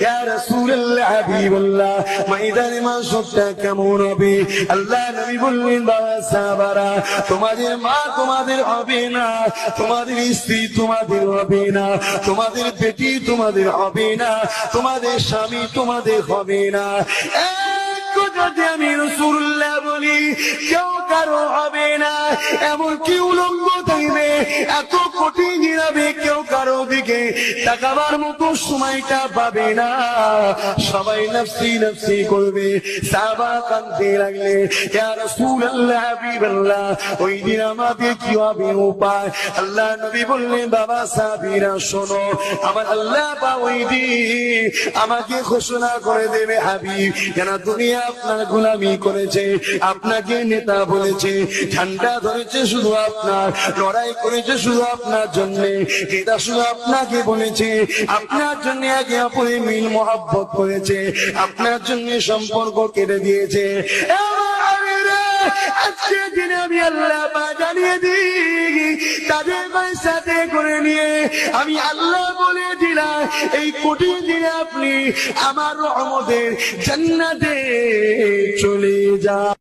ইয়া রাসূলুল্লাহ হাবিবাল্লাহ ময়দানে মাশরটা কেমন হবে? আল্লাহ নবী বললেন বাবা সাহাবারা, তোমাদের মা তোমাদের হবে না, তোমাদের স্ত্রী তোমাদের হবে না, তোমাদের বেটি তোমাদের হবে না, তোমাদের স্বামী তোমাদের হবে না। যদি আমি রাসূলুল্লাহ বলি কেউ কারো হবে না, এমনকি উলঙ্গ থাকবে, এত কঠিন হবে, কেউ কারো দিকে তাকাবার মতো সময়টা পাবে না, সবাই নফসি নফসি করবে। সাহাবা কাঁদতে লাগলে, ইয়া রাসূলুল্লাহ হাবিবাল্লাহ ওই দিন আমাদের কি হবে উপায়? আল্লাহ নবী বললেন বাবা সাহাবীরা শোনো, আমার আল্লাহ বা ওই দিন আমাকে ঘোষণা করে দেবে হাবিব, কেন দুনিয়া আপনার গোলামি করেছে, আপনাকে নেতা বলেছে, ঠান্ডা ধরেছে শুধু আপনার, লড়াই করেছে শুধু আপনার জন্য, এটা শুধু আপনাকে বলেছে, আপনার জন্য একে অপরে মিল মহব্বত করেছে, আপনার জন্য সম্পর্ক কেটে দিয়েছে। আজকে দিনে আমি আল্লাহ জানিয়ে দিই, তাদের সাথে করে নিয়ে আমি আল্লাহ বলে দিলাম, এই কঠিন দিনে আপনি আমার রহমতের জান্নাতে চলে যান।